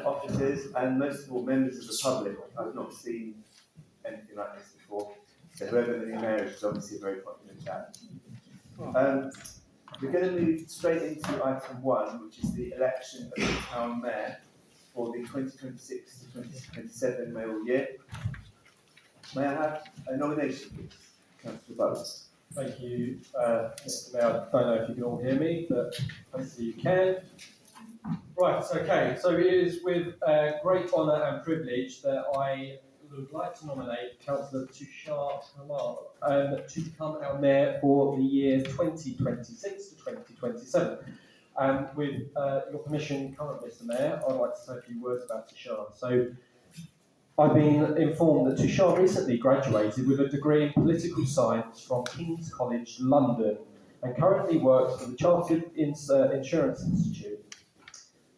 officers, and most of all members of the public. I've not seen anything like this before. So whoever the new mayor is obviously a very popular chap. We're going to move straight into item 1, which is the election of the town mayor for the 2026 to 2027 mayoral year. May I have a nomination, please? Councillor Bowles. Thank you, Mr. Mayor. I don't know if you can all hear me, but hopefully you can. Right, okay, so it is with great honour and privilege that I would like to nominate Councillor Tushar Kamal to become our mayor for the year 2026 to 2027. With your permission, current Mr. Mayor, I'd like to say a few words about Tushar. So, I've been informed that Tushar recently graduated with a degree in political science from King's College London and currently works for the Chartered Insurance Institute.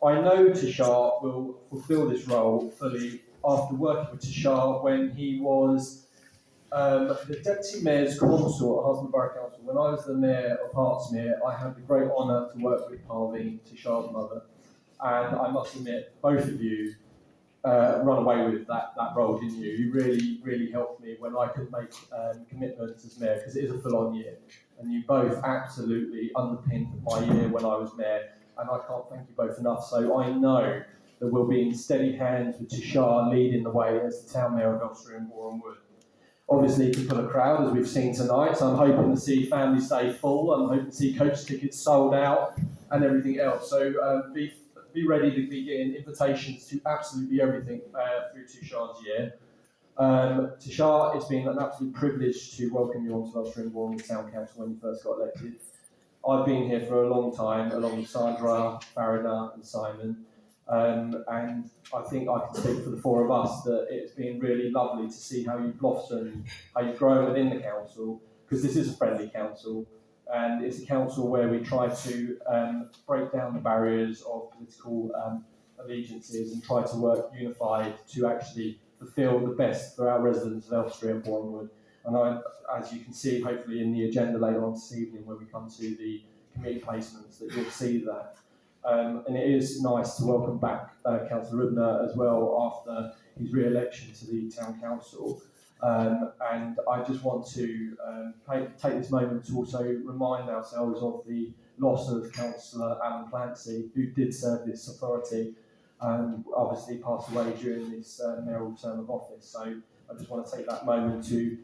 I know Tushar will fulfil this role fully after working with Tushar when he was the Deputy Mayor's Consort at Hartsmere Borough Council. When I was the Mayor of Hartsmere, I had the great honour to work with Parveen, Tushar's mother, and I must admit, both of you run away with that role, didn't you? You really helped me when I could make commitments as Mayor, because it is a full-on year, and you both absolutely underpinned my year when I was Mayor, and I can't thank you both enough. So I know that we'll be in steady hands with Tushar leading the way as the town mayor of Elstree and Boreham Wood. Obviously, to pull a crowd, as we've seen tonight, so I'm hoping to see families stay full, I'm hoping to see coach tickets sold out, and everything else. So be ready to be getting invitations to absolutely everything through Tushar's year. Tushar, it's been an absolute privilege to welcome you onto Elstree and Boreham Wood Town Council when you first got elected. I've been here for a long time, along with Sandra, Farida and Simon, and I think I can speak for the four of us that it's been really lovely to see how you've blossomed, how you've grown within the council, because this is a friendly council, and it's a council where we try to break down the barriers of political allegiances and try to work unified to actually fulfil the best for our residents of Elstree and Boreham Wood. And as you can see, hopefully in the agenda later on this evening, when we come to the committee placements, that you'll see that. And it is nice to welcome back Councillor Rubner as well after his re-election to the Town Council. And I just want to take this moment to also remind ourselves of the loss of Councillor Alan Clancy, who did serve this authority and obviously passed away during this mayoral term of office. So I just want to take that moment to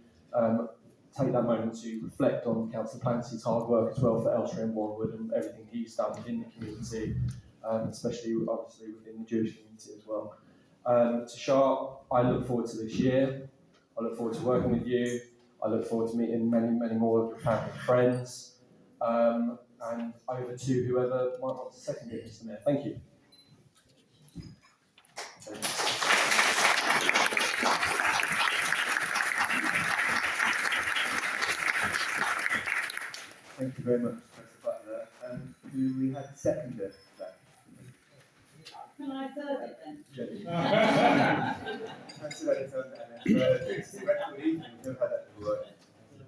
reflect on Councillor Clancy's hard work as well for Elstree and Boreham Wood and everything he's done within the community, especially obviously within the Jewish community as well. Tushar, I look forward to this year. I look forward to working with you. I look forward to meeting many more of your family and friends. And over to whoever might want to second it, Mr. Mayor. Thank you. Thank you very much, Professor Butler. Do we have a seconder for that? Can I serve it then? Thanks for letting us know. We've never had that before.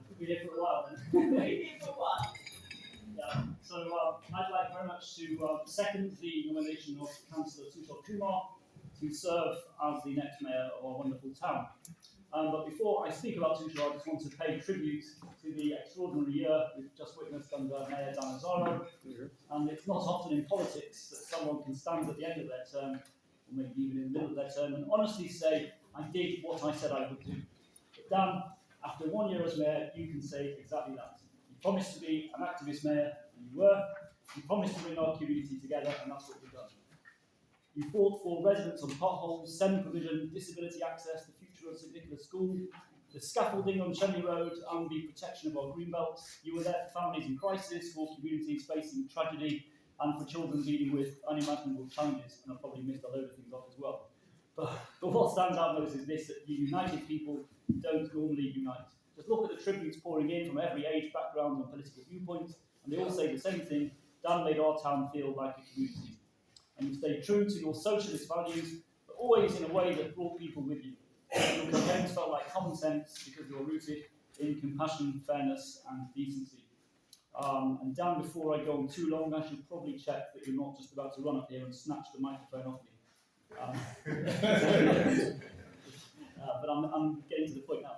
We've been here for a while then. We've been here for a while. Yeah. So I'd like very much to second the nomination of Councillor Tushar Kumar to serve as the next mayor of our wonderful town. But before I speak about Tushar, I just want to pay tribute to the extraordinary year we've just witnessed under Mayor Dan Azzaro. And it's not often in politics that someone can stand at the end of their term, or maybe even in the middle of their term, and honestly say, I did what I said I would do. But Dan, after 1 year as mayor, you can say exactly that. You promised to be an activist mayor, and you were. You promised to bring our community together, and that's what we've done. You fought for residents on potholes, SEND provision, disability access, the future of St Nicholas School, the scaffolding on Chenley Road, and the protection of our green belts. You were there for families in crisis, for communities facing tragedy, and for children dealing with unimaginable challenges. And I've probably missed a load of things off as well. But what stands out most is this, that you united people who don't normally unite. Just look at the tributes pouring in from every age, background, and political viewpoint, and they all say the same thing: Dan made our town feel like a community. And you stayed true to your socialist values, but always in a way that brought people with you. Your campaigns felt like common sense because they were rooted in compassion, fairness, and decency. And Dan, before I go on too long, I should probably check that you're not just about to run up here and snatch the microphone off me. But I'm getting to the point now.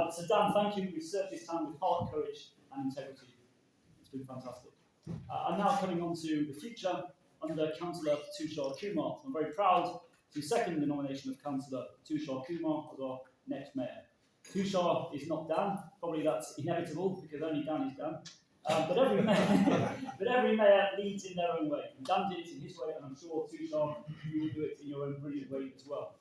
So Dan, thank you. We've served this town with heart, courage and integrity. It's been fantastic. I'm now coming on to the future under Councillor Tushar Kumar. I'm very proud to second the nomination of Councillor Tushar Kumar as our next mayor. Tushar is not Dan, probably that's inevitable because only Dan is Dan. But every mayor leads in their own way. And Dan did it in his way, and I'm sure Tushar, you will do it in your own brilliant way as well.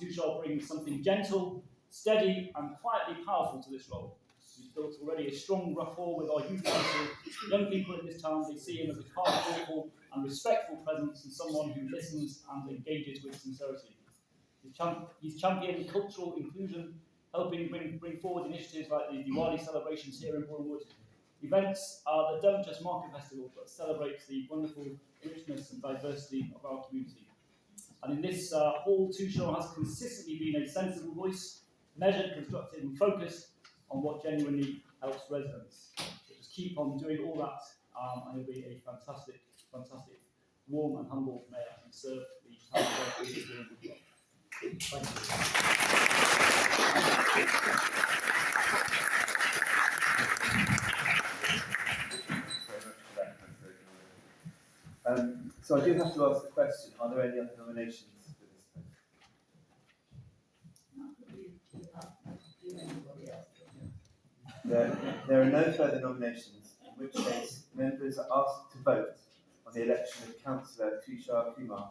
Tushar brings something gentle, steady, and quietly powerful to this role. He's built already a strong rapport with our youth council. Young people in this town, they see him as a calm, thoughtful, and respectful presence, and someone who listens and engages with sincerity. He's championed cultural inclusion, helping bring forward initiatives like the Diwali celebrations here in Bournemouth. Events that don't just mark a festival, but celebrate the wonderful richness and diversity of our community. And in this hall, Tushar has consistently been a sensible voice, measured, constructive, and focused on what genuinely helps residents. So just keep on doing all that, and you'll be a fantastic, warm and humble mayor and serve the town of Bournemouth. Thank you. So I do have to ask the question, are there any other nominations for this post? There are no further nominations, in which case members are asked to vote on the election of Councillor Tushar Kumar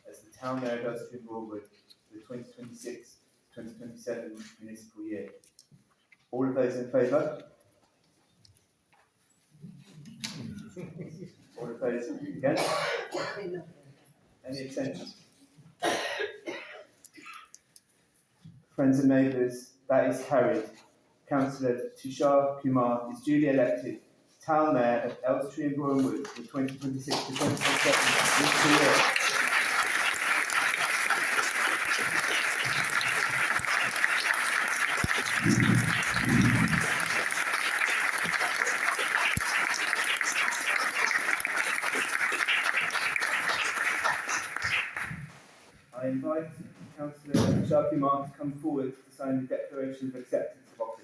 as the Town Mayor of Elstree Broadwood for the 2026-2027 municipal year. All of those in favour? All of those against? Any abstentions? Friends and neighbours, that is carried. Councillor Tushar Kumar is duly elected Town Mayor of Elstree and Bournemouth for 2026 to 2027 municipal year. I invite Councillor Tushar Kumar to come forward to sign the Declaration of Acceptance of Office.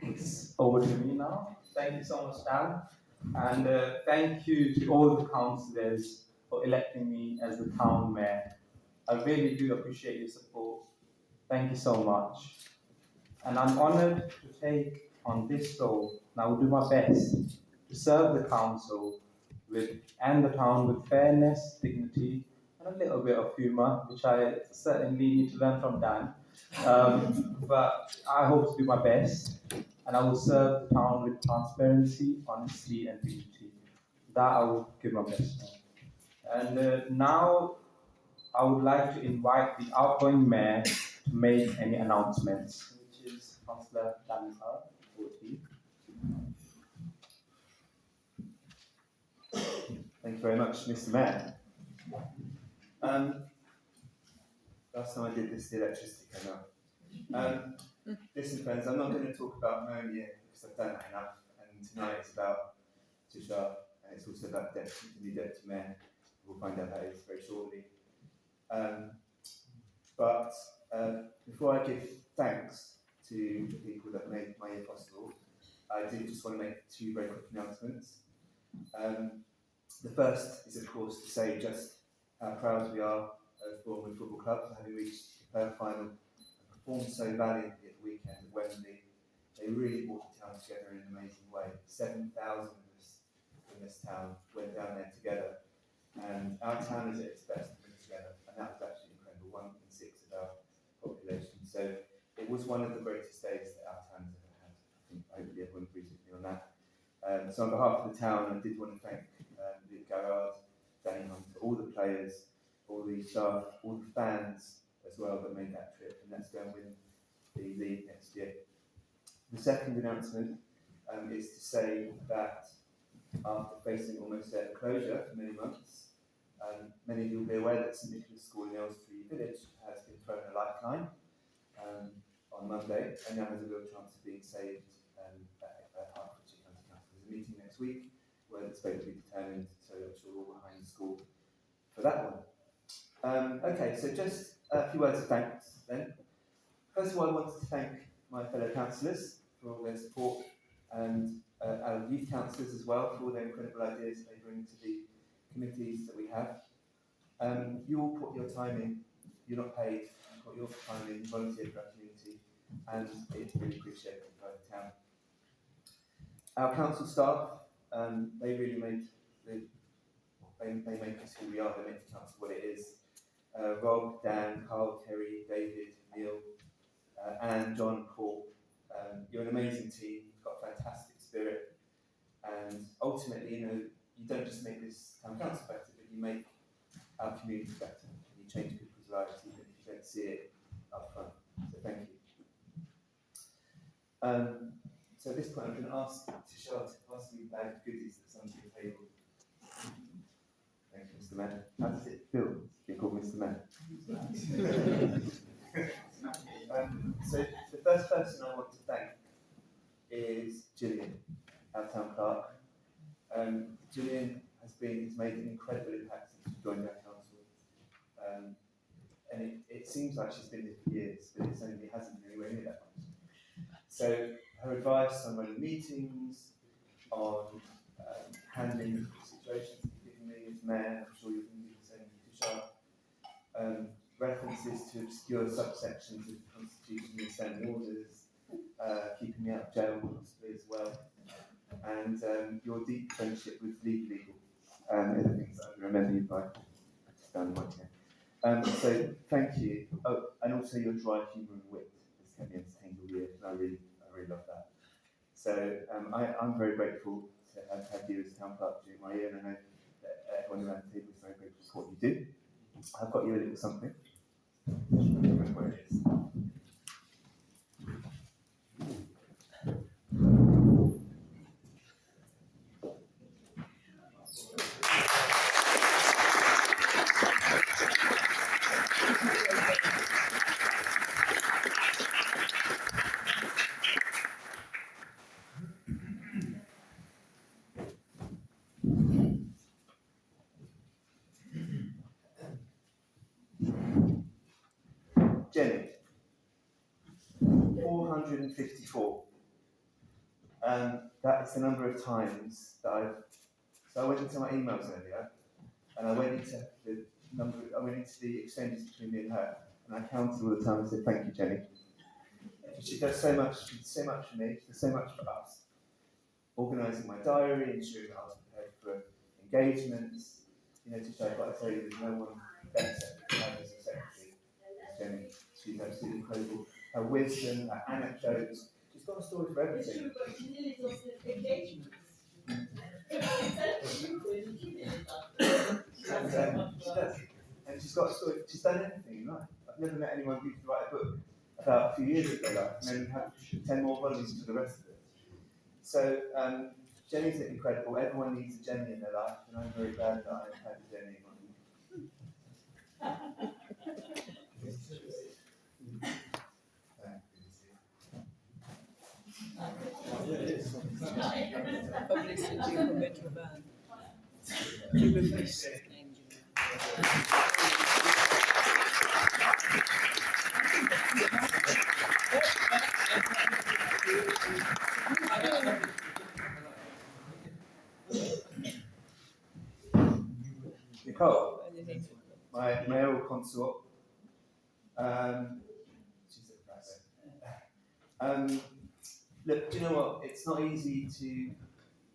It's over to me now. Thank you so much, Dan. And thank you to all the councillors for electing me as the town mayor. I really do appreciate your support. Thank you so much. And I'm honoured to take on this role, and I will do my best to serve the council and the town with fairness, dignity, and a little bit of humour, which I certainly need to learn from Dan. But I hope to do my best, and I will serve the town with transparency, honesty, and dignity. That I will give my best on. And now I would like to invite the outgoing mayor to make any announcements, which is Councillor Danisar, 14. you very much, Mr. Mayor. Last time I did this, the electricity came out. Listen, friends, I'm not going to talk about my own year because I've done that enough. And tonight it's about Tushar, and it's also about the new deputy mayor. We'll find out that is very shortly. But before I give thanks to the people that made my year possible, I do just want to make two very quick announcements. The first is, of course, to say just how proud we are of Bournemouth Football Club for having reached the third final and performed so valiantly at the weekend at Wembley. They really brought the town together in an amazing way. 7,000 of us in this town went down there together, and our town is at its best when it's together, and that was actually incredible. 1 in 6 of our population. So it was one of the greatest days that our town has ever had. I think hopefully everyone agrees with me on that. So on behalf of the town, I did want to thank Luke Garrard, Danny Hunt, all the players, all the staff, all the fans as well that made that trip, and let's go and win the league next year. The second announcement is to say that after facing almost their closure for many months, many of you will be aware that St Nicholas School in Aylesbury Village has been thrown a lifeline on Monday, and now has a real chance of being saved at Hertfordshire County Council. There's a meeting next week where it's going to be determined, so I'm sure we're all behind the school for that one. Okay, so just a few words of thanks then. First of all, I wanted to thank my fellow councillors for all their support, and our youth councillors as well for all their incredible ideas they bring to the committees that we have. You all put your time in, you're not paid, you put your time in, volunteer for our community, and it's really appreciated by the town. Our council staff, they really make they make us who we are, they make the council what it is. Rob, Dan, Carl, Terry, David, Neil, Anne, John, Paul. You're an amazing team, you've got a fantastic spirit, and ultimately, you don't just make this town council better, but you make our community better, and you change people's lives even if you don't see it up front. So thank you. So at this point, I'm going to ask Tushar to pass me a bag of goodies that's under the table. Thank you, Mr. Mayor. How does it feel to be called Mr. Mayor? So the first person I want to thank is Gillian, our town clerk. Gillian has made an incredible impact since she joined our council. And it seems like she's been here for years, but it hasn't been anywhere near that much. So her advice on running meetings, on handling difficult situations that you've given me as mayor, I'm sure you're going to do the same to Tushar. References to obscure subsections of the Constitution and standing orders, keeping me out of jail possibly as well, and your deep friendship with Legal are the things that I remember you by. I just found the mic here. So thank you. Oh, and also your dry humour and wit has kept me entertained all year, and I really love that. So I'm very grateful to have had you as town clerk during my year, and I know that everyone around the table is very grateful for what you do. I've got you a little something. Where it is. Jenny, 454. That is the number of times that I went into my emails earlier, and I went into the exchanges between me and her, and I counted all the time and said, thank you, Jenny. She does so much for me, she does so much for us. Organising my diary, ensuring that I was prepared for engagements. Tushar, I've got to tell you, there's no one better than as a secretary as Jenny. She's absolutely incredible. Her wisdom, her anecdotes, she's got a story for It's everything. true, but she nearly does the engagements. She does. And she's got a story, she's done everything in life. I've never met anyone who could write a book about a few years of their life and then have 10 more volumes for the rest of it. So Jenny's incredible. Everyone needs a Jenny in their life, and I'm very glad that I've had a Jenny in my life. Publicity for Metro Van. You will miss it, Angela. Nicole, my mayoral consort. She's a private. Look, do you know what? It's not easy to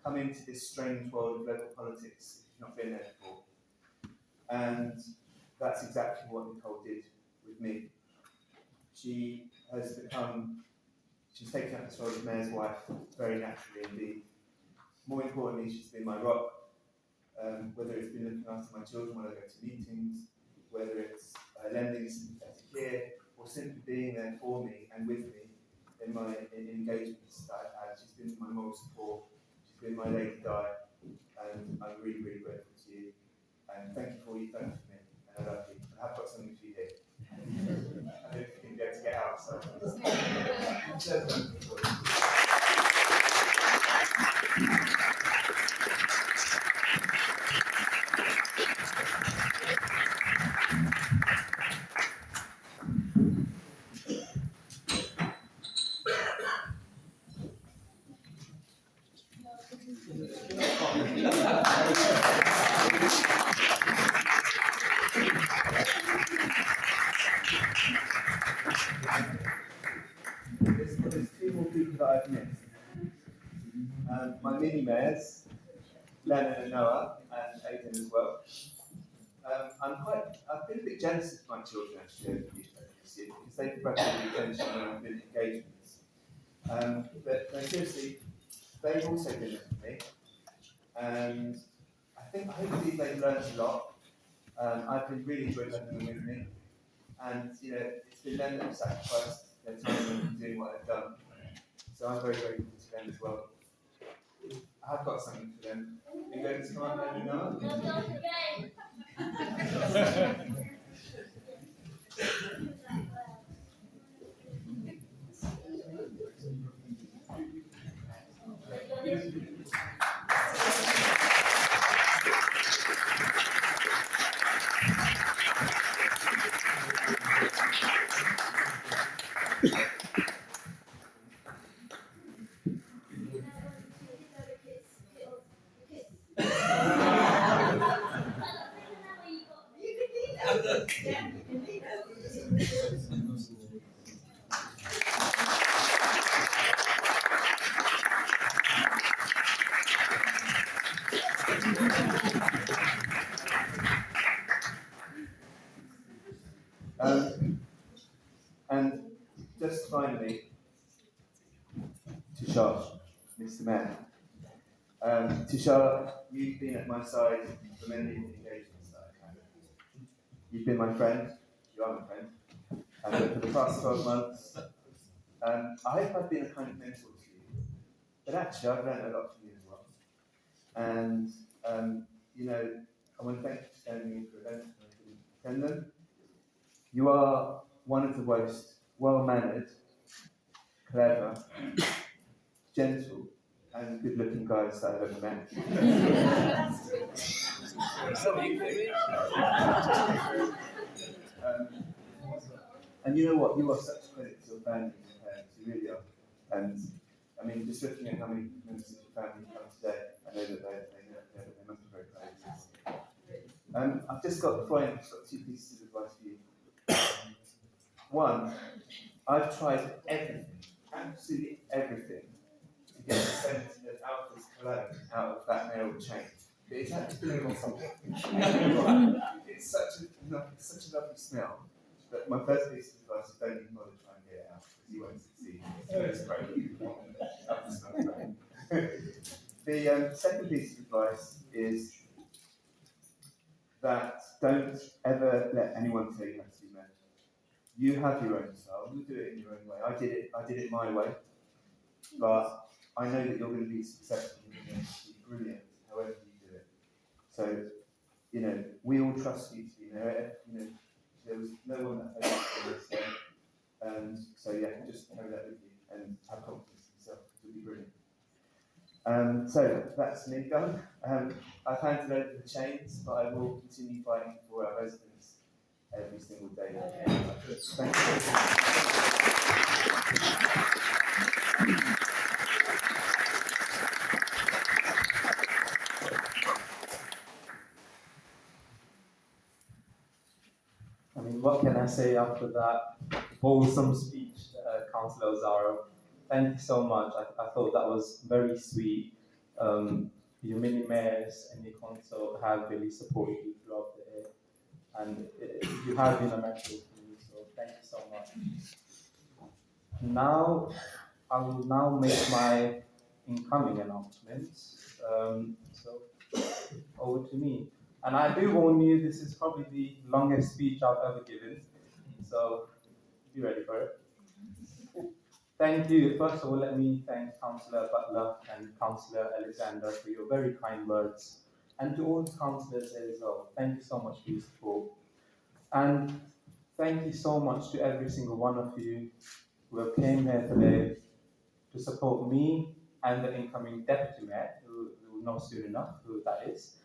come into this strange world of local politics if you've not been there before. And that's exactly what Nicole did with me. She's taken up this role as mayor's wife very naturally indeed. More importantly, she's been my rock. Whether it's been looking after my children when I go to meetings, whether it's lending a sympathetic ear, or simply being there for me and with me in my engagements that I've had. She's been my moral support, she's been my Lady Di, and I'm really, really grateful to you. And thank you for all you've done for me, and I love you. And I've got something for you here. I don't think you can get to get out, so. There's two more people that I've missed. My mini mayors, Lennon and Noah, and Aidan as well. I've been a bit jealous of my children actually over this year because they've attracted the attention when I've been in engagements. But no, seriously, they've also been there for me, and hopefully they've learned a lot. I've been really enjoying having them with me, and it's been them that have sacrificed their time and doing what they've done. So I'm very grateful to them as well. I've got something for them. Are you going to come up, let me know? And just finally, Tushar, Mr. Mayor. Tushar, you've been at my side for many of the engagements that I've had. You've been my friend, you are my friend, and for the past 12 months, I hope I've been a kind of mentor to you, but actually I've learned a lot from you as well. And, I want to thank you for standing in for events when I couldn't attend them. You are one of the most well-mannered, clever, gentle, and good-looking guys that I've ever met. And you know what? You are such a credit to your family and your parents. You really are. And I mean, just looking at how many members of your family come today, I know that they must be very proud of you. I've just got two pieces of advice for you. One, I've tried everything, absolutely everything, to get the scent of Alpha's cologne out of that mayoral chain. But it's actually impossible. It's such a lovely smell. But my first piece of advice is don't even bother trying to get it out because you won't succeed. It's great. The second piece of advice is that don't ever let anyone tell you how to be mayor. You have your own style. You do it in your own way. I did it my way. But I know that you're going to be successful. You're going to be brilliant, however you do it. So, you know, we all trust you to be there. You know, there was no one that failed for this. So yeah, just carry that with you and have confidence in yourself. You'll be brilliant. So that's me done. I plan to go for the chains, but I will continue fighting for our residents every single day. Thank you. I mean, what can I say after that wholesome speech, Councillor Ozaro? Thank you so much. I thought that was very sweet. Your mini mayors and your council have really supported you throughout the year, and you have been a mentor to me, so thank you so much. Now, I will now make my incoming announcements. So, over to me. And I do warn you, this is probably the longest speech I've ever given, so be ready for it. Thank you. First of all, let me thank Councillor Butler and Councillor Alexander for your very kind words, and to all the councillors as well. Thank you so much for your support. And thank you so much to every single one of you who have came here today to support me and the incoming Deputy Mayor, who will know soon enough who that is.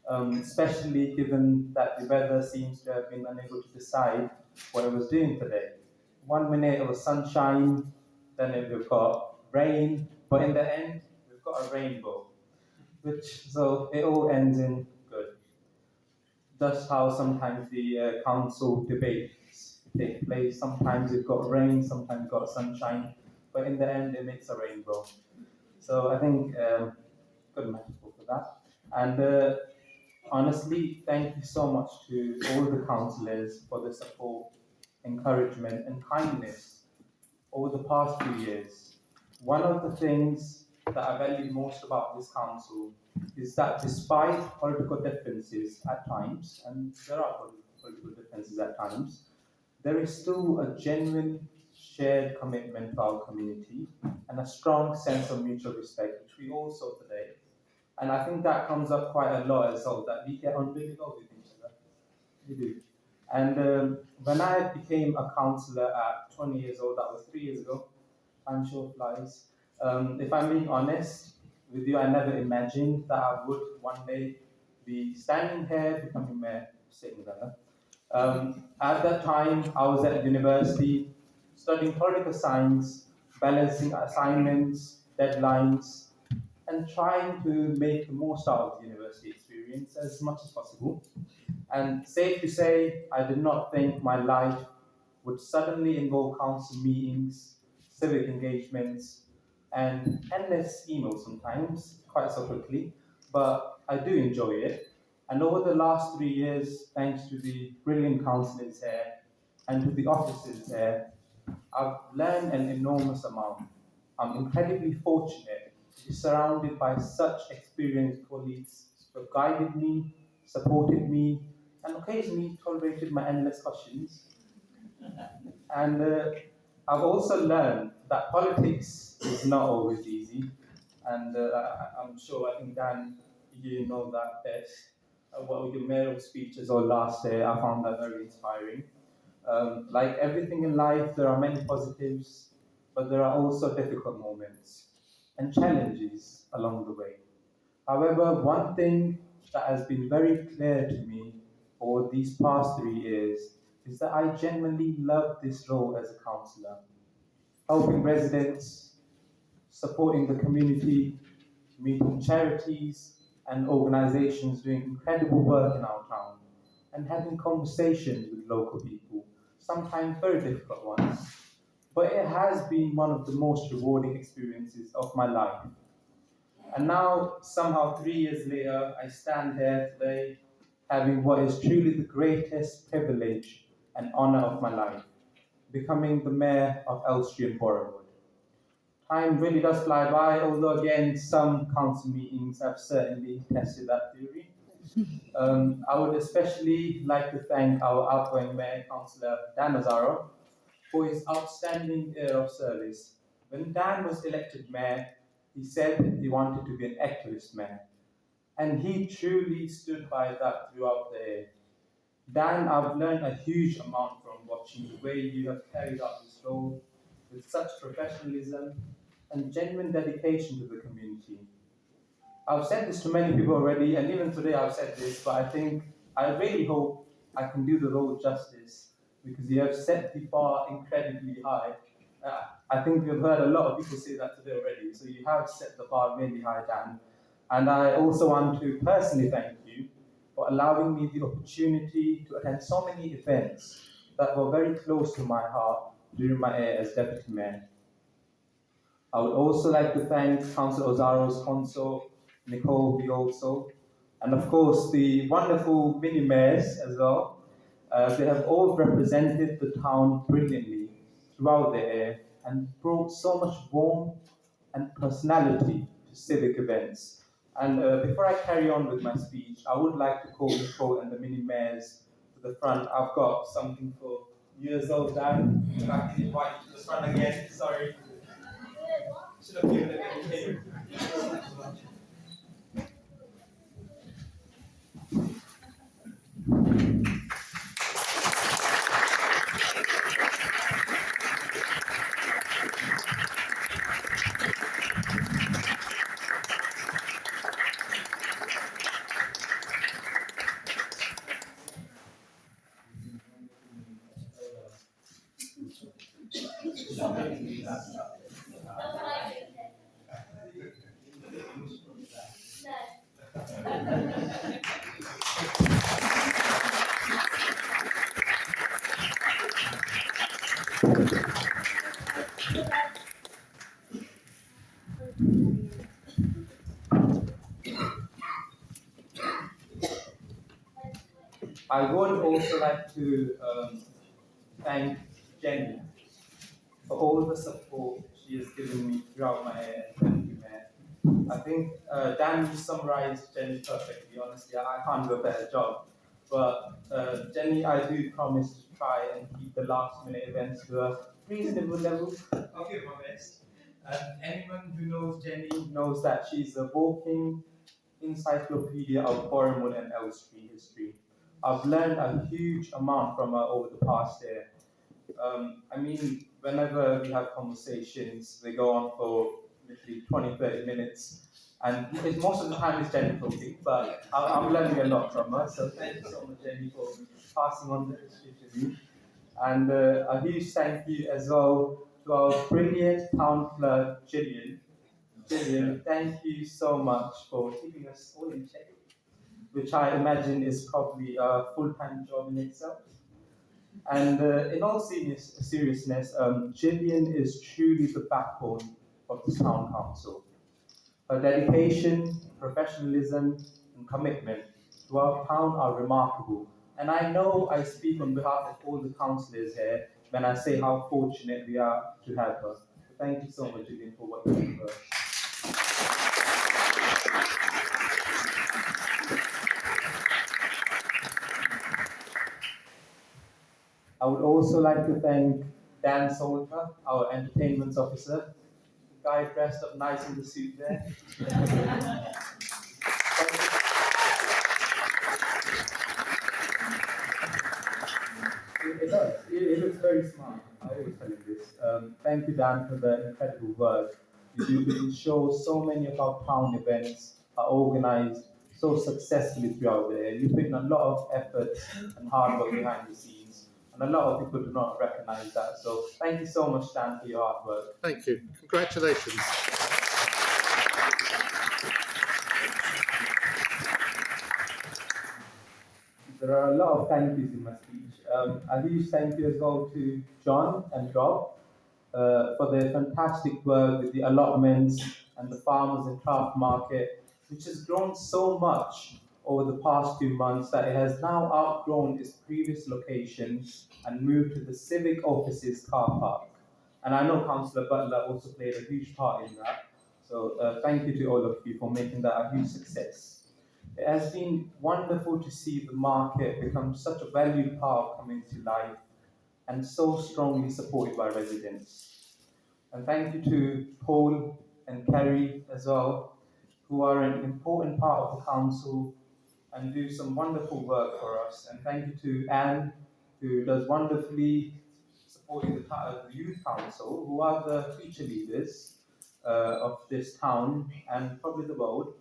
Especially given that the weather seems to have been unable to decide what it was doing today. 1 minute it was sunshine, then we've got rain, but in the end, we've got a rainbow. So it all ends in good. Just how sometimes the council debates take place. Sometimes you've got rain, sometimes you've got sunshine, but in the end, it makes a rainbow. So I think good metaphor for that. And honestly, thank you so much to all the councillors for the support, encouragement, and kindness over the past few years. One of the things that I value most about this council is that despite political differences at times, and there are political differences at times, there is still a genuine shared commitment to our community and a strong sense of mutual respect, which we all saw today. And I think that comes up quite a lot as well, that we get on really well with each other. We do. And when I became a councillor at 20 years old, that was 3 years ago, time sure flies. If I'm being honest with you, I never imagined that I would one day be standing here, becoming mayor, sitting there. At that time, I was at university, studying political science, balancing assignments, deadlines, and trying to make the most out of the university experience as much as possible. And safe to say, I did not think my life would suddenly involve council meetings, civic engagements, and endless emails sometimes, quite so quickly, but I do enjoy it. And over the last 3 years, thanks to the brilliant councillors here and to the officers there, I've learned an enormous amount. I'm incredibly fortunate to be surrounded by such experienced colleagues who have guided me, supported me, and occasionally tolerated my endless questions. And I've also learned that politics is not always easy, and I'm sure, I think Dan, you know that best. What your mayoral speeches or last year, I found that very inspiring. Like everything in life, there are many positives, but there are also difficult moments and challenges along the way. However, one thing that has been very clear to me over these past 3 years is that I genuinely love this role as a councillor, helping residents, supporting the community, meeting charities and organizations doing incredible work in our town, and having conversations with local people, sometimes very difficult ones. But it has been one of the most rewarding experiences of my life. And now, somehow 3 years later, I stand here today having what is truly the greatest privilege and honor of my life, becoming the mayor of Elstree and Borewood. Time really does fly by, although again, some council meetings have certainly tested that theory. I would especially like to thank our outgoing mayor, Councillor Dan Ozaro, for his outstanding year of service. When Dan was elected mayor, he said he wanted to be an activist man. And he truly stood by that throughout the year. Dan, I've learned a huge amount from watching the way you have carried out this role with such professionalism and genuine dedication to the community. I've said this to many people already, and even today I've said this, but I really hope I can do the role justice because you have set the bar incredibly high. I think we've heard a lot of people say that today already, so you have set the bar really high, Dan. And I also want to personally thank you for allowing me the opportunity to attend so many events that were very close to my heart during my year as Deputy Mayor. I would also like to thank Councillor Ozaro's consort, Nicole Biolso, and of course the wonderful mini-mayors as well. They have all represented the town brilliantly throughout the year and brought so much warmth and personality to civic events. And before I carry on with my speech, I would like to call Nicole and the mini-mayors to the front. I've got something for you as well, Dan. If I can invite you to the front again, sorry. Should have given it a name. I would also like to thank Jenny for all the support she has given me throughout my Deputy Mayor. I think Dan, you summarized Jenny perfectly. Honestly, I can't do a better job. But Jenny, I do promise to try and keep the last minute events to a reasonable level. I'll give my best. Anyone who knows Jenny knows that she's a walking encyclopedia of Bournemouth and Elstree history. I've learned a huge amount from her over the past year. I mean, whenever we have conversations, they go on for literally 20, 30 minutes. And most of the time it's Jenny talking, but I'm learning a lot from her. So thank you so much, Jenny, for passing on the history to me. And a huge thank you as well to our brilliant town clerk, Gillian. Gillian, thank you so much for keeping us all in check, which I imagine is probably a full-time job in itself. And in all seriousness, Gillian is truly the backbone of the town council. Her dedication, professionalism, and commitment to our town are remarkable. And I know I speak on behalf of all the councillors here when I say how fortunate we are to have her. So thank you so much, Gillian, for what you do for us. I would also like to thank Dan Salter, our entertainment officer, the guy dressed up nice in the suit there. It does. It looks very smart. I always tell him this. Thank you, Dan, for the incredible work you do. It shows so many of our town events are organized so successfully throughout the year. You put in a lot of effort and hard work behind the scenes, and a lot of people do not recognize that. So thank you so much, Dan, for your hard work. Thank you. Congratulations. There are a lot of thank yous in my speech. A huge thank you as well to John and Rob for their fantastic work with the allotments and the farmers and craft market, which has grown so much over the past 2 months that it has now outgrown its previous location and moved to the civic offices car park. And I know Councillor Butler also played a huge part in that. So thank you to all of you for making that a huge success. It has been wonderful to see the market become such a valued part of community life and so strongly supported by residents. And thank you to Paul and Kerry as well, who are an important part of the council and do some wonderful work for us. And thank you to Anne, who does wonderfully supporting the youth council, who are the future leaders of this town and probably the world.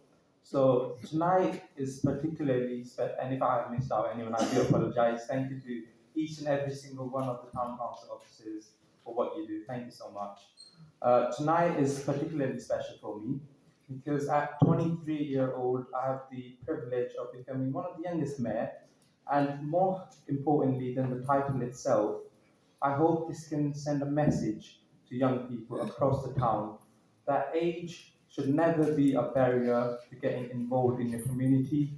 So tonight is particularly special, and if I have missed out anyone, I do apologize. Thank you to each and every single one of the town council officers for what you do. Thank you so much. Tonight is particularly special for me because at 23-year-old, I have the privilege of becoming one of the youngest mayor, and more importantly than the title itself, I hope this can send a message to young people across the town that age should never be a barrier to getting involved in your community,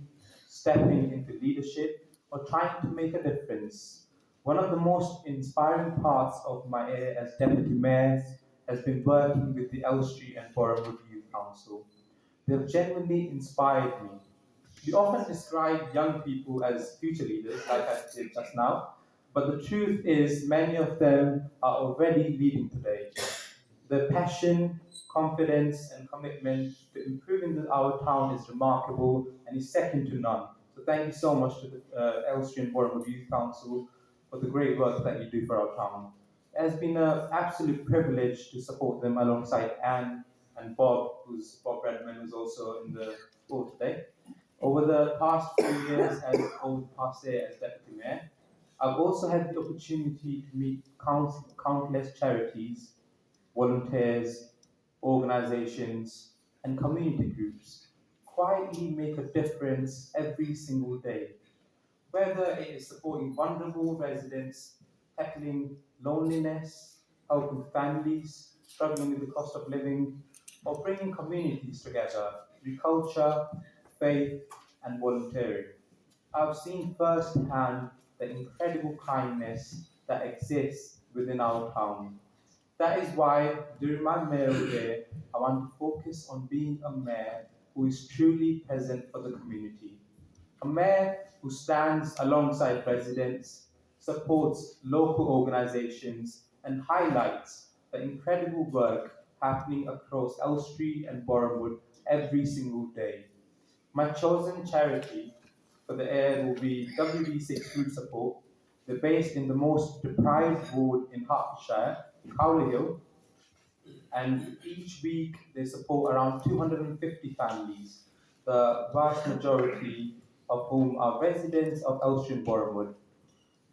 stepping into leadership, or trying to make a difference. One of the most inspiring parts of my year as deputy mayor has been working with the Elstree and Borehamwood Youth Council. They've genuinely inspired me. We often describe young people as future leaders, like I did just now, but the truth is many of them are already leading today. Their passion, confidence, and commitment to improving our town is remarkable and is second to none. So thank you so much to the Elstree and Borehamwood Youth Council for the great work that you do for our town. It has been an absolute privilege to support them alongside Anne and Bob Redman, who's also in the school today. Over the past few years and over the past year as deputy mayor, I've also had the opportunity to meet countless charities, volunteers, organizations, and community groups quietly make a difference every single day. Whether it is supporting vulnerable residents, tackling loneliness, helping families struggling with the cost of living, or bringing communities together through culture, faith, and volunteering. I've seen firsthand the incredible kindness that exists within our town. That is why, during my mayoral year, I want to focus on being a mayor who is truly present for the community. A mayor who stands alongside residents, supports local organizations, and highlights the incredible work happening across Elstree and Borehamwood every single day. My chosen charity for the air will be WD6 Food Support. They're based in the most deprived ward in Hertfordshire, Cowley Hill, and each week they support around 250 families, the vast majority of whom are residents of Elstree and Borehamwood.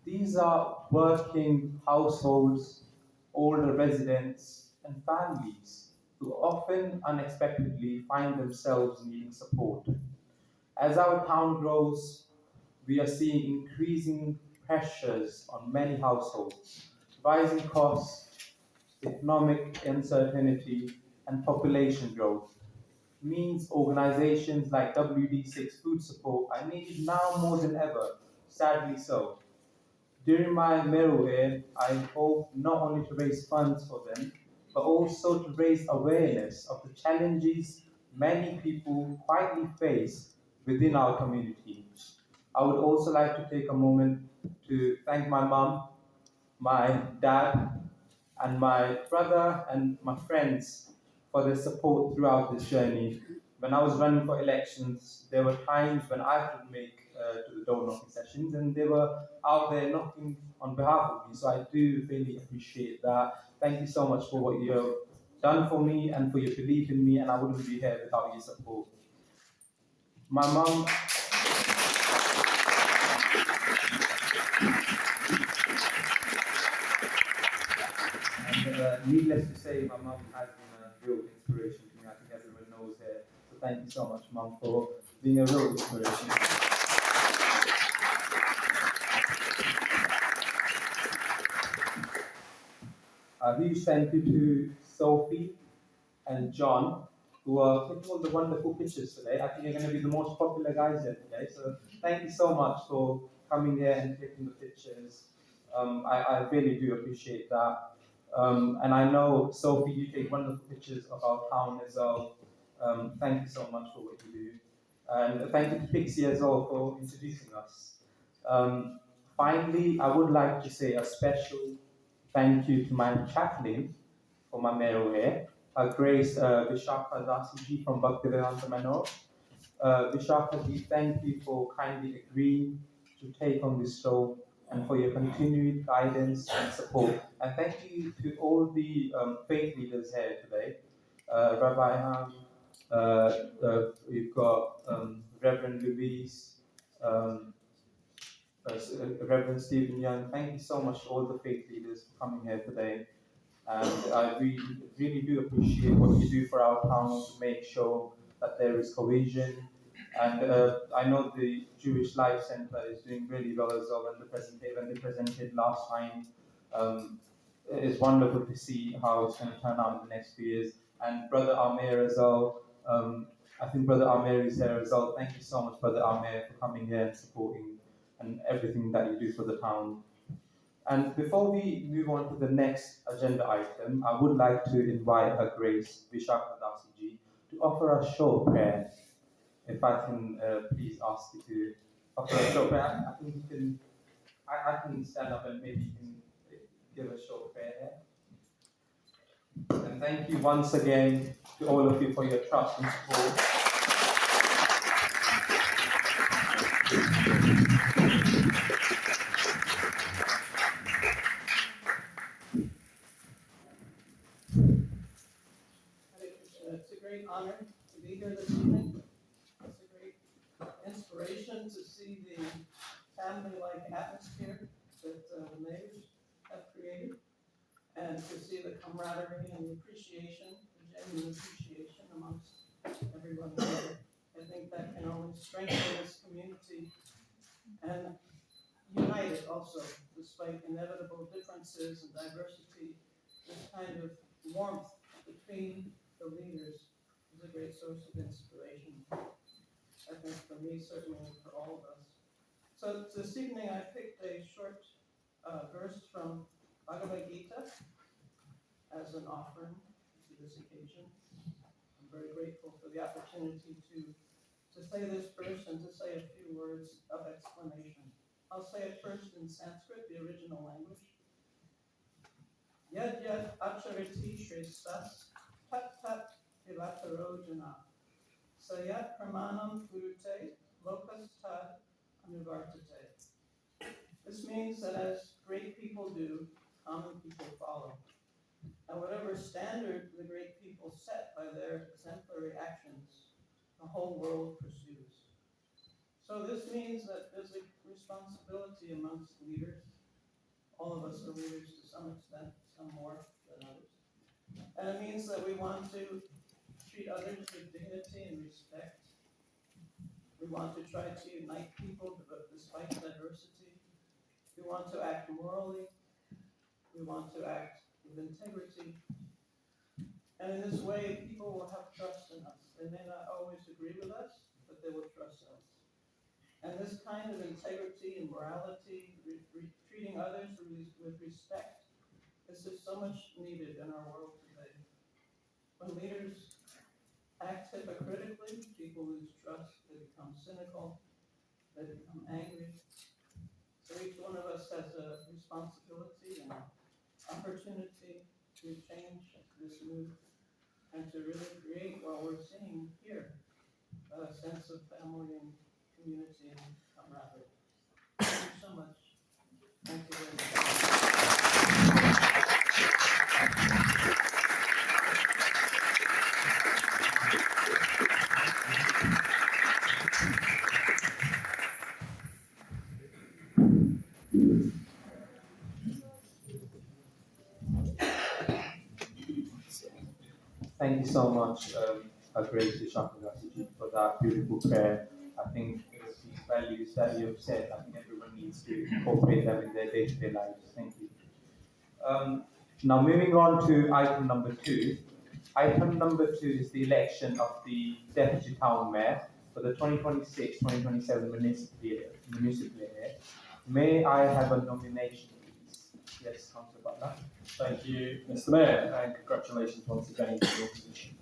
These are working households, older residents, and families who often unexpectedly find themselves needing support. As our town grows, we are seeing increasing pressures on many households, rising costs, economic uncertainty, and population growth means organizations like WD6 Food Support are needed now more than ever, sadly so. During my mayoral year, I hope not only to raise funds for them, but also to raise awareness of the challenges many people quietly face within our community. I would also like to take a moment to thank my mom, my dad, and my brother and my friends for their support throughout this journey. When I was running for elections, there were times when I could make to the door knocking sessions, and they were out there knocking on behalf of me. So I do really appreciate that. Thank you so much for what you've done for me and for your belief in me, and I wouldn't be here without your support. My mom. And needless to say, my mum has been a real inspiration to me. I think everyone knows her. So thank you so much, Mum, for being a real inspiration. A huge thank you to Sophie and John, who are taking all the wonderful pictures today. I think you're going to be the most popular guys here today. So thank you so much for coming here and taking the pictures. I really do appreciate that. And I know, Sophie, you take wonderful pictures of our town as well. Thank you so much for what you do. And thank you to Pixie as well for introducing us. Finally, I would like to say a special thank you to my chaplain for my mayoral year, Grace Vishaka Dasiji from Bhaktivedanta Manor. Vishaka ji, thank you for kindly agreeing to take on this role and for your continued guidance and support. And thank you to all the faith leaders here today. Rabbi Ham, we've got Reverend Louise, Reverend Stephen Young. Thank you so much to all the faith leaders for coming here today. And I really do appreciate what you do for our town to make sure that there is cohesion. And I know the Jewish Life Center is doing really well as well when they presented last time. It's wonderful to see how it's going to turn out in the next few years. And Brother Amir as well. I think Brother Amir is here as well. Thank you so much, Brother Amir, for coming here and supporting and everything that you do for the town. And before we move on to the next agenda item, I would like to invite Her Grace Vishaka Dasiji to offer a short prayer. If I can please ask you to offer a short prayer. I think you can, I can stand up and maybe you can give a short prayer here. And thank you once again to all of you for your trust and support. It's a great honor to be here this evening. It's a great inspiration to see the family-like atmosphere that the mayors have created, and to see the camaraderie and the appreciation, the genuine appreciation amongst everyone here. I think that can only strengthen this community and unite it also, despite inevitable differences and diversity. This kind of warmth between the leaders is a great source of inspiration, I think, for me, certainly for all of us. So this evening I picked a short verse from Bhagavad Gita as an offering to this occasion. I'm very grateful for the opportunity to say this verse and to say a few words of explanation. I'll say it first in Sanskrit, the original language. Yad yad achariti shrestas tat tat vivataro jana sayat pramanam gurute lokas tad anuvartate. This means that as great people do, common people follow. And whatever standard the great people set by their exemplary actions, the whole world pursues. So this means that there's a responsibility amongst leaders. All of us are leaders to some extent, some more than others. And it means that we want to treat others with dignity and respect. We want to try to unite people despite diversity. We want to act morally. We want to act with integrity. And in this way, people will have trust in us. They may not always agree with us, but they will trust us. And this kind of integrity and morality, treating others with respect, this is so much needed in our world today. When leaders act hypocritically, people lose trust, they become cynical, they become angry. So each one of us has a responsibility and an opportunity to change this mood and to really create what we're seeing here, a sense of family and community and camaraderie. Thank you so much. Thank you very much. Thank you so much, Her Grace Vishaka Dasiji, for that beautiful prayer. I think these values that you have said, I think everyone needs to incorporate them in their day-to-day lives. Thank you. Now moving on to item number 2. Item number 2 is the election of the Deputy Town Mayor for the 2026-2027 municipal year. May I have a nomination, please? Yes, Councillor Butler. Thank you, Mr. Mayor, and congratulations once again for your position.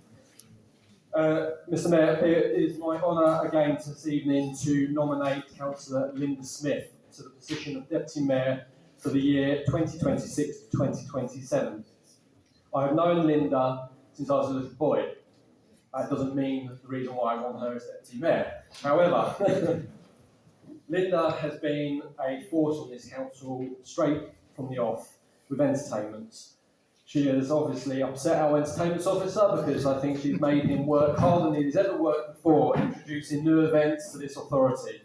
Mr. Mayor, it is my honour again this evening to nominate Councillor Linda Smith to the position of Deputy Mayor for the year 2026 to 2027. I have known Linda since I was a little boy. That doesn't mean the reason why I want her as deputy mayor. However, Linda has been a force on this council straight from the off with entertainment. She has obviously upset our entertainment officer because I think she's made him work harder than he's ever worked before, introducing new events to this authority.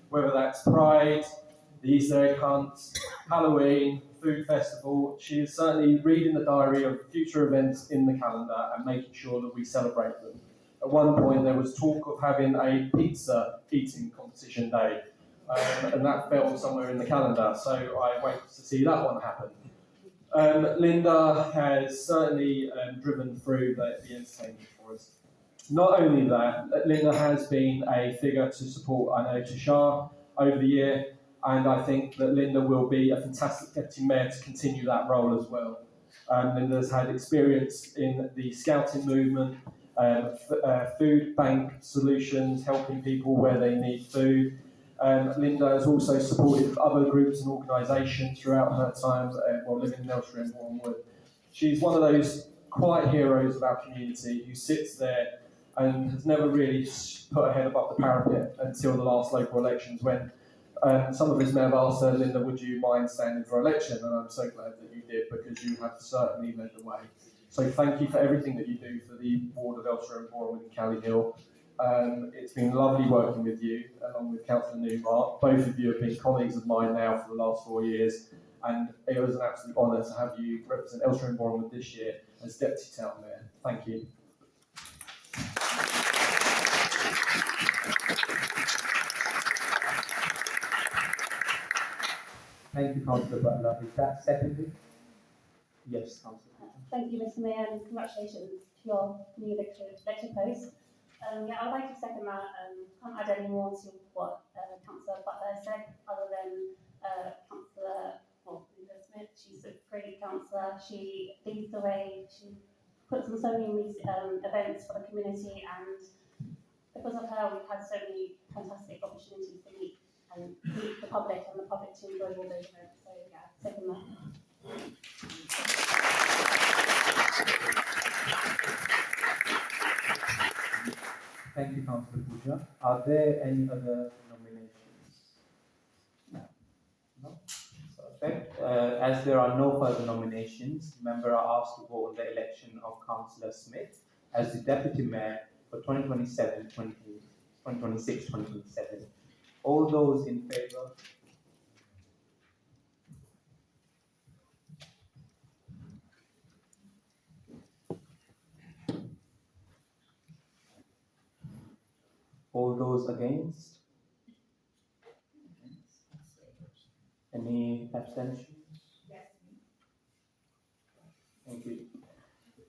Whether that's Pride, the Easter egg hunt, Halloween, food festival, she is certainly reading the diary of future events in the calendar and making sure that we celebrate them. At one point there was talk of having a pizza eating competition day, and that fell somewhere in the calendar, so I wait to see that one happen. Linda has certainly driven through the entertainment for us. Not only that, Linda has been a figure to support, I know, Tushar over the year, and I think that Linda will be a fantastic deputy mayor to continue that role as well. Linda's had experience in the scouting movement, food bank solutions, helping people where they need food. Linda has also supported other groups and organisations throughout her time living in Aylesbury and Bournemouth. She's one of those quiet heroes of our community who sits there and has never really put her head above the parapet until the last local elections, when some of us may have asked her, Linda, would you mind standing for election? And I'm so glad that you did, because you have certainly led the way. So thank you for everything that you do for the ward of Aylesbury and Bournemouth and Cally Hill. It's been lovely working with you, along with Councillor Newmark. Both of you have been colleagues of mine now for the last 4 years, and it was an absolute honour to have you represent Aylesbury and Bournemouth this year as Deputy Town Mayor. Thank you. Thank you, Councillor Butler. Is that seconded? Yes, Councillor. Thank you, Mr. Mayor, and congratulations to your new elected post. I'd like to second that. Can't add any more to what Councillor Butler said, other than Councillor Linda Smith. She's a great councillor. She leads the way. She puts on so many events for the community, and because of her, we've had so many fantastic opportunities to meet the public and the public to enjoy all those events. So yeah, second that. Thank you, Councillor Pooja. Are there any other nominations? No? Perfect. As there are no further nominations, members are asked to vote on the election of Councillor Smith as the Deputy Mayor for 2026-2027. All those in favour? All those against? Any abstentions? Yes. Thank you.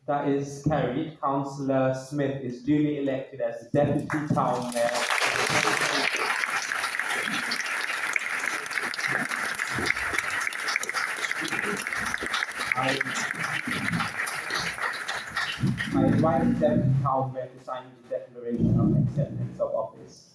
That is carried. Councillor Smith is duly elected as the Deputy Town Mayor. I invite the Deputy Town Mayor to sign the declaration of acceptance of office.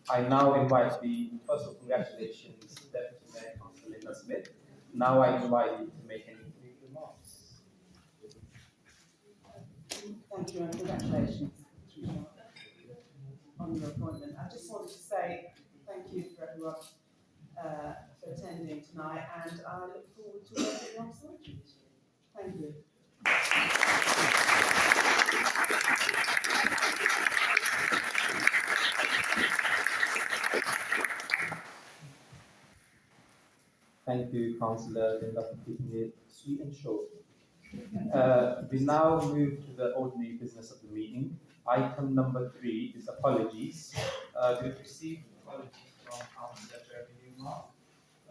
I now invite first of all, congratulations, Deputy Mayor Councillor Linda Smith. Now I invite you to make any brief remarks. Thank you and congratulations on your appointment. I just wanted to say thank you for everyone for attending tonight, and I look forward to working alongside you this year. Thank you. Thank you, Councillor Linda, for keeping it sweet and short. We now move to the ordinary business of the meeting. Item number 3 is apologies. We've received apologies from Councillor Jeremy Newmark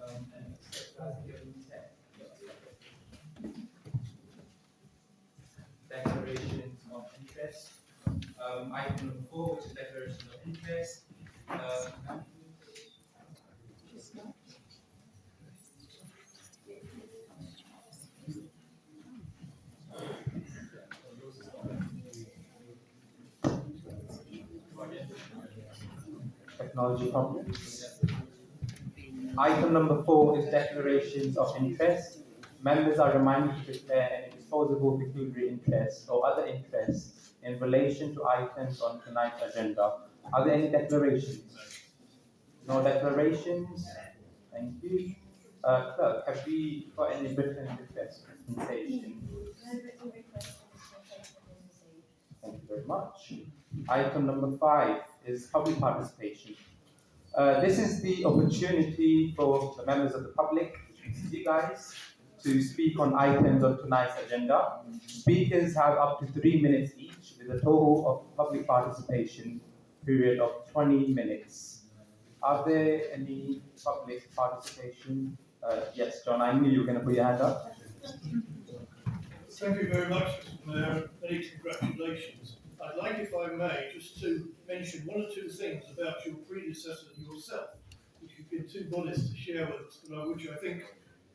and accept as given text. Declarations of interest. Item number 4, which is declaration of interest. Technology problems. Item number 4 is declarations of interest. Members are reminded to declare any disposable pecuniary interest or other interests in relation to items on tonight's agenda. Are there any declarations? No declarations? Thank you. Clerk, have we got any written requests for dispensation? Thank you very much. Item number 5 is public participation. This is the opportunity for the members of the public, which is you guys, to speak on items on tonight's agenda. Speakers have up to 3 minutes each, with a total of public participation period of 20 minutes. Are there any public participation? Yes, John, I knew you were going to put your hand up. Thank you very much, Mr. Mayor. Many congratulations. I'd like, if I may, just to mention 1 or 2 things about your predecessor and yourself, which you've been too modest to share with us, but which I think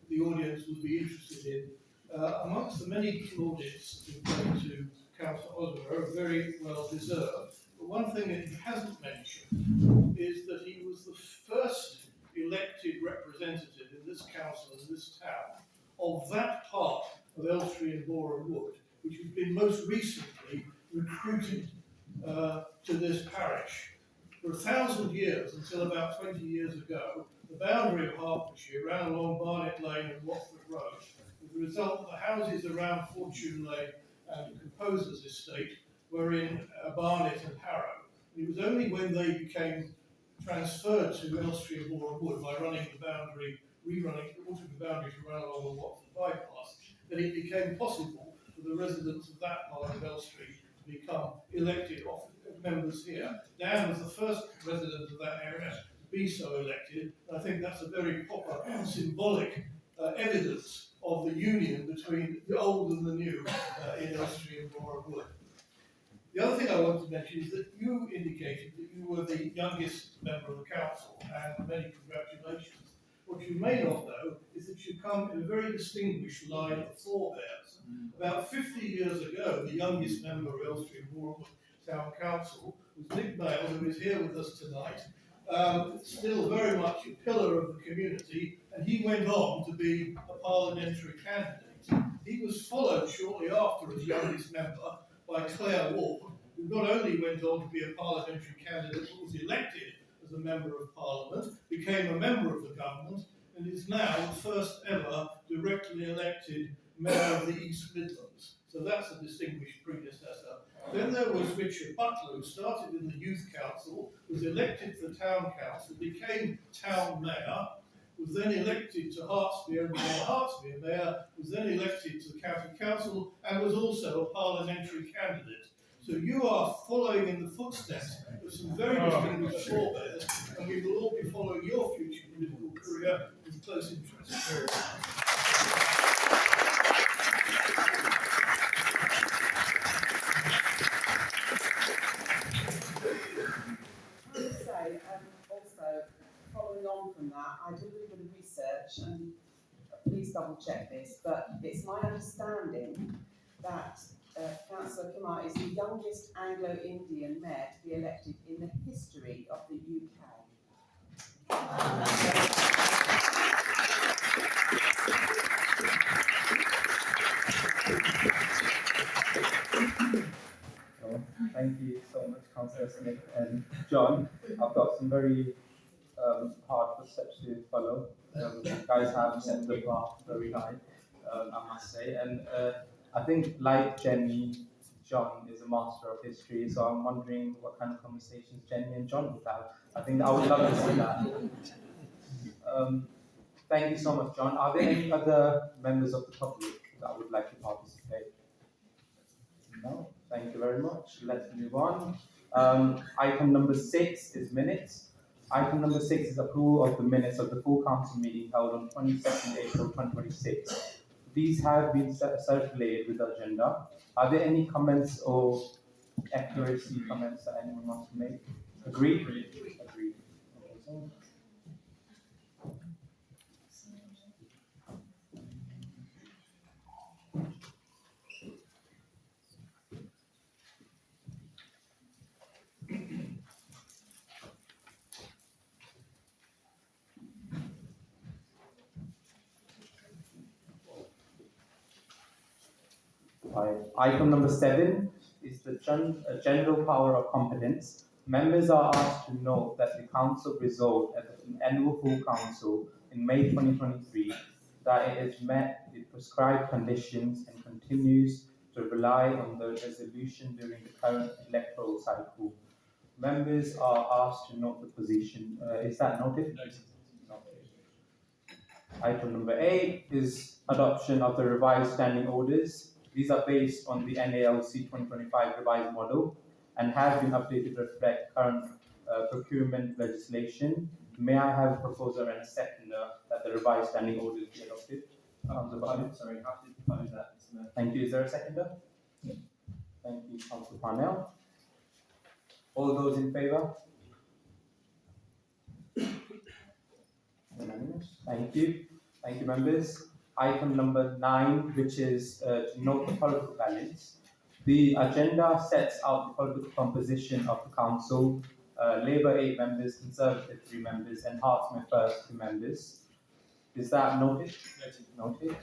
the audience would be interested in. Amongst the many plaudits that have gone to Councillor Osmer, very well deserved. But one thing that he hasn't mentioned is that he was the first elected representative in this council, in this town, of that part of Elstree and Boreham Wood, which has been most recently recruited to this parish. For 1,000 years, until about 20 years ago, the boundary of Hertfordshire ran along Barnet Lane and Watford Road, with the result that the houses around Fortune Lane and Composer's Estate were in Barnet and Harrow. And it was only when they became transferred to Elstree and Boreham Wood by running the boundary, altering the boundary to run along the Watford bypass, that it became possible for the residents of that part of Elstree to become elected members here. Dan was the first resident of that area to be so elected. I think that's a very proper symbolic evidence of the union between the old and the new in Elstree and Boreham Wood. The other thing I want to mention is that you indicated that you were the youngest member of the council, and many congratulations. What you may not know is that you come in a very distinguished line of forebears. About 50 years ago, the youngest member of Elstree and Boreham Wood Town Council was Nick Bale, who is here with us tonight, still very much a pillar of the community, and he went on to be a parliamentary candidate. He was followed shortly after as youngest member by Claire Ward, who not only went on to be a parliamentary candidate, but was elected as a Member of Parliament, became a member of the government, and is now the first ever directly elected Mayor of the East Midlands. So that's a distinguished predecessor. Then there was Richard Butler, who started in the Youth Council, was elected to the Town Council, became Town Mayor, was then elected to Hertsmere, and became Hertsmere Mayor, was then elected to the County Council, and was also a parliamentary candidate. So you are following in the footsteps of some very distinguished forebears, and we will all be following your future political career with close interest. Also, following on from that, I did a little bit of research, and please double check this, but it's my understanding that Councillor Kumar is the youngest Anglo-Indian mayor to be elected in the history of the UK. Thank you so much, Councillor Smith and John. I've got some very hard footsteps to follow. You guys have set the bar very high, I must say. And I think, like Jenny, John is a master of history, so I'm wondering what kind of conversations Jenny and John would have. I think I would love to see that. Thank you so much, John. Are there any other members of the public that would like to participate? No? Thank you very much. Let's move on. Item number 6 is minutes. Item number 6 is approval of the minutes of the full council meeting held on 22nd April 2026. These have been circulated with the agenda. Are there any comments or accuracy comments that anyone wants to make? Agreed? Agreed. Okay. Item number 7 is the general power of competence. Members are asked to note that the council resolved at the annual full council in May 2023 that it has met the prescribed conditions and continues to rely on the resolution during the current electoral cycle. Members are asked to note the position. Is that noted? Noted. Item number 8 is adoption of the revised standing orders. These are based on the NALC 2025 revised model and have been updated to reflect current procurement legislation. May I have a proposer and a seconder that the revised standing orders be adopted? Sorry, happy to propose that, Mr. Mayor. Thank you. Is there a seconder? Thank you, Councillor Parnell. All those in favour? Unanimous. Thank you. Thank you, members. Item number 9, which is to note the political balance. The agenda sets out the political composition of the council. Labour 8 members, Conservative 3 members, and Hearts First 2 members. Is that noted? Noted.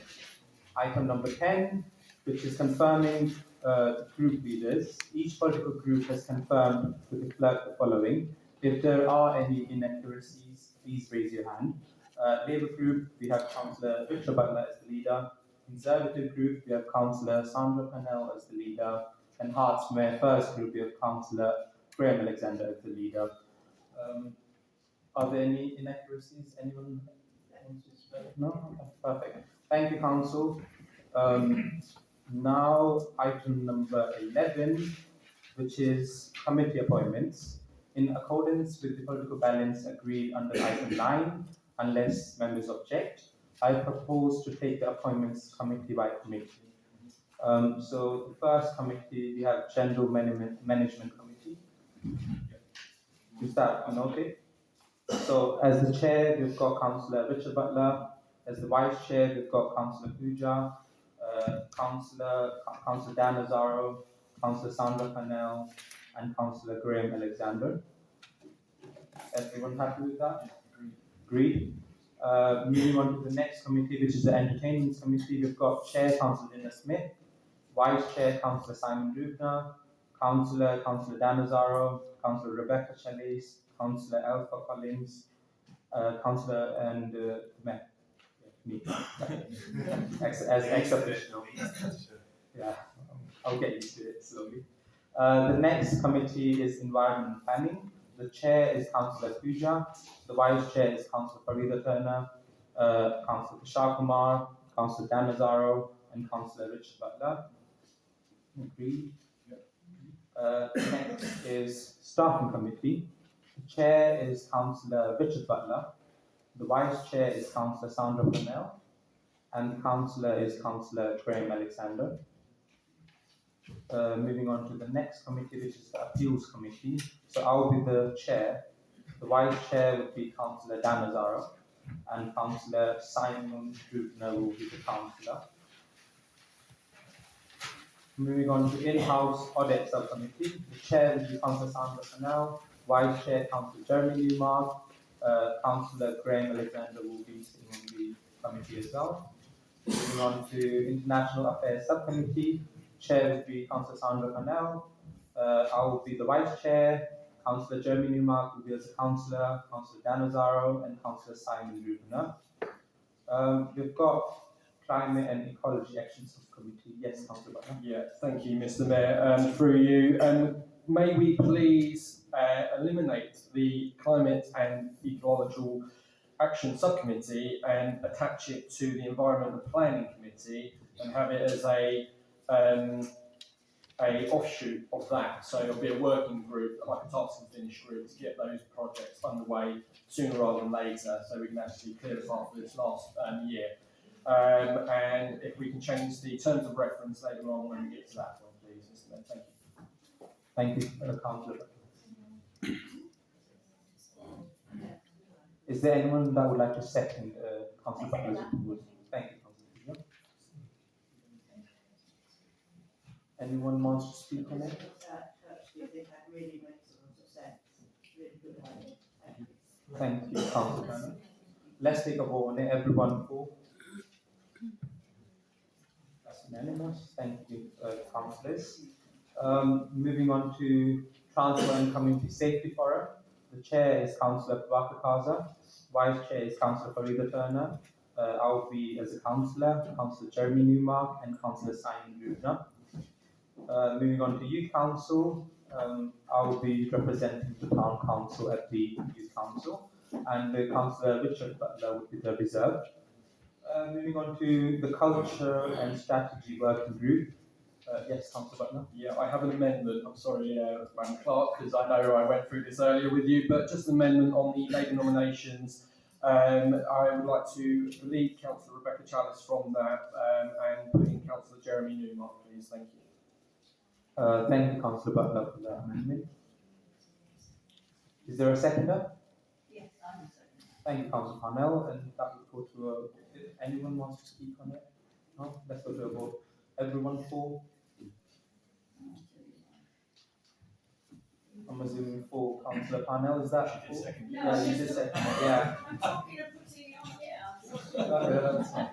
Item number 10, which is confirming the group leaders. Each political group has confirmed with the clerk the following. If there are any inaccuracies, please raise your hand. Labour group, we have Councillor Richard Butler as the leader. Conservative group, we have Councillor Sandra Pannell as the leader. And Hearts First group, we have Councillor Graham Alexander as the leader. Are there any inaccuracies? Anyone wants to speak? No? Okay, perfect. Thank you, Council. Now, item number 11, which is committee appointments. In accordance with the political balance agreed under item 9, unless members object, I propose to take the appointments committee by committee. So the first committee, we have General Management Committee. Is that noted? So as the chair, we've got Councillor Richard Butler. As the vice chair, we've got Councillor Pooja, Councillor Dan Nazaro, Councillor Sandra Pannell, and Councillor Graham Alexander. Everyone happy with that? Agreed. Moving on to the next committee, which is the Entertainment Committee, we've got Chair Councillor Linda Smith, Vice Chair Councillor Simon Rubner, Councillor Dan Nazaro, Councillor Rebecca Chalice, Councillor Alpha Collins, Councillor and me, as ex-official. Yeah, I'll get used to it slowly. The next committee is Environment and Planning. The chair is Councillor Pooja, the vice chair is Councillor Farida Turner, Councillor Kishar Kumar, Councillor Dan Nazaro, and Councillor Richard Butler. Agreed. Next is Staffing Committee. The chair is Councillor Richard Butler, the vice chair is Councillor Sandra Pannell, and the councillor is Councillor Graham Alexander. Moving on to the next committee, which is the Appeals Committee. So I will be the chair. The vice chair would be Councillor Dan Nazaro, and Councillor Simon Rubner will be the councillor. Moving on to in-house audit subcommittee. The chair will be Councillor Sandra Pannell, vice chair Councillor Jeremy Newmark, Councillor Graham Alexander will be sitting on the committee as well. Moving on to International Affairs Subcommittee. Chair will be Councillor Sandra Pannell. I will be the vice chair. Councillor Jeremy Newmark will be as a councillor, Councillor Dan Ozaro, and Councillor Simon Rubner. We've got Climate and Ecology Action Subcommittee. Yes, Councillor Butler. Yeah, thank you, Mr. Mayor. Through you, may we please eliminate the Climate and Ecological Action Subcommittee and attach it to the Environment and Planning Committee and have it as a offshoot of that. So it'll be a working group, like a task and finish group, to get those projects underway sooner rather than later, so we can actually clear the path for this last year. And if we can change the terms of reference later on when we get to that point, please, Mr. Mayor. Thank you. Thank you, Councillor. Is there anyone that would like to second Councillor Butler's proposal? Thank you, Councillor. Anyone wants to speak on it? Actually, that really makes a lot of sense. Really good idea. Thank you, Councillor. Let's take a vote on it. Everyone for? That's unanimous. Thank you, councillors. Moving on to Transport and Community Safety Forum. The chair is Councillor Bubakar Kaza. Vice chair is Councillor Farida Turner. I will be as a councillor, Councillor Jeremy Newmark, and Councillor Simon Rubner. Moving on to Youth Council, I will be representing the Town Council at the Youth Council, and Councillor Richard Butler would be the reserve. Moving on to the Culture and Strategy Working Group. Yes, Councillor Butler. Yeah, I have an amendment. I'm sorry, Madam Clerk, because I know I went through this earlier with you, but just an amendment on the Labour nominations. I would like to delete Councillor Rebecca Chalice from that and put in Councillor Jeremy Newmark, please. Thank you. Thank you, Councillor Butler, for that amendment. Is there a seconder? Yes, I'm a second. Thank you, Councillor Parnell, and that will go to a, if anyone wants to speak on it? No? Let's go to a vote. Everyone for? I'm assuming for Councillor Parnell, is that for? Yeah, you did second it, yeah. I'm talking of putting it on here. Okay, that's fine.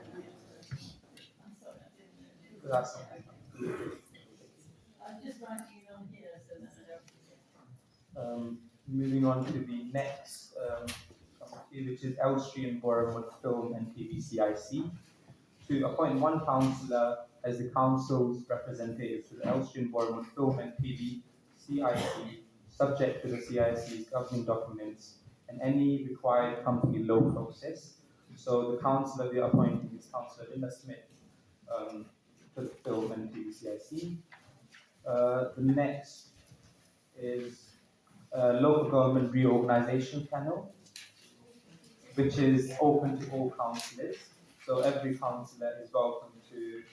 I'm sorry, I didn't know. That's fine. I'm just writing it on here so that I don't forget. Moving on to the next committee, which is Elstree and Bournemouth Film and TV CIC, to appoint one councillor as the council's representative to the Elstree and Bournemouth Film and TV CIC, subject to the CIC's governing documents and any required company law process. So the councillor we are appointing is Councillor Linda Smith to the Film and TV CIC. The next is Local Government Reorganisation Panel, which is open to all councillors. So every councillor is welcome to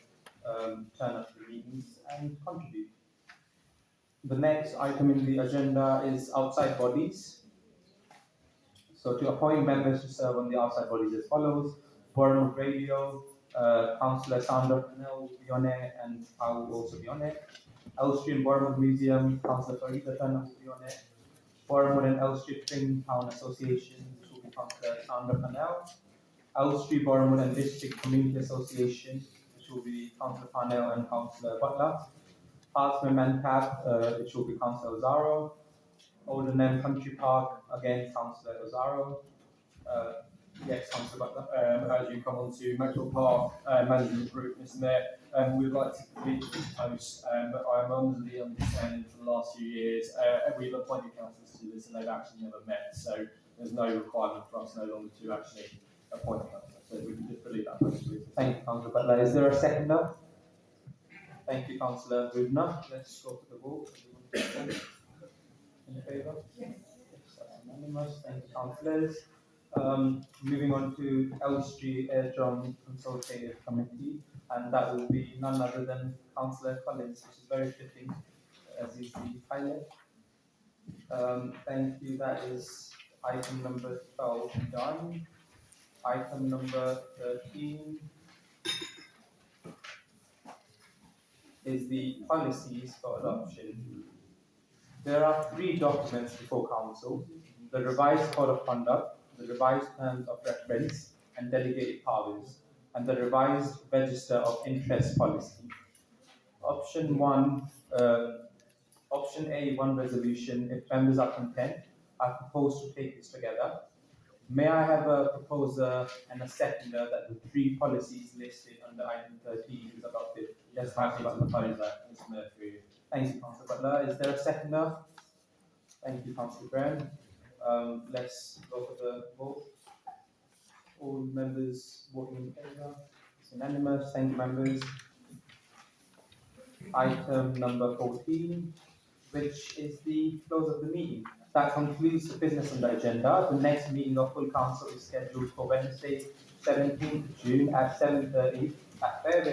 turn up to the meetings and contribute. The next item in the agenda is outside bodies. So to appoint members to serve on the outside bodies as follows: Bournemouth Radio, Councillor Sandra Pannell will be on it, and I will also be on it. Elstree and Bournemouth Museum, Councillor Farida Turner will be on it. Bournemouth and Elstree Twin Town Association, which will be Councillor Sandra Pannell. Elstree, Bournemouth and District Community Association, which will be Councillor Parnell and Councillor Butler. Halsman Mancap, which will be Councillor Ozaro. Oldenham Country Park, again Councillor Ozaro. Yes, Councillor Butler. As you come on to Maxwell Park Management Group, Mr. Mayor, we would like to complete this post. I'm under the understanding for the last few years, we've appointed councillors to this and they've actually never met, so there's no requirement for us no longer to actually appoint a councillor. So we can just delete that post, please. Thank you, Councillor Butler. Is there a seconder? Thank you, Councillor Rubner. Let's go to the vote. In favour? Yes. That's unanimous. Thank you, councillors. Moving on to Elstree Airdrum Consultative Committee, and that will be none other than Councillor Collins, which is very fitting as he's the pilot. Thank you. That is item number 12 done. Item number 13 is the policies for adoption. There are 3 documents before Council: the revised Code of Conduct, the revised Terms of Reference and Delegated Powers, and the revised Register of Interest Policy. Option 1 Option A, one resolution. If members are content, I propose to take this together. May I have a proposer and a seconder that the three policies listed under item 13 is adopted? Yes, Happy Councillor to Butler. propose that, Mr Mayor, through you. Thank you, Councillor Butler. Is there a seconder? Thank you, Councillor Graham. Let's go for the vote. All members voting in favour? It's unanimous. Thank you, members. Item number 14, which is the close of the meeting. That concludes the business on the agenda. The next meeting of full council is scheduled for Wednesday, 17th June at 7:30 at Fairview.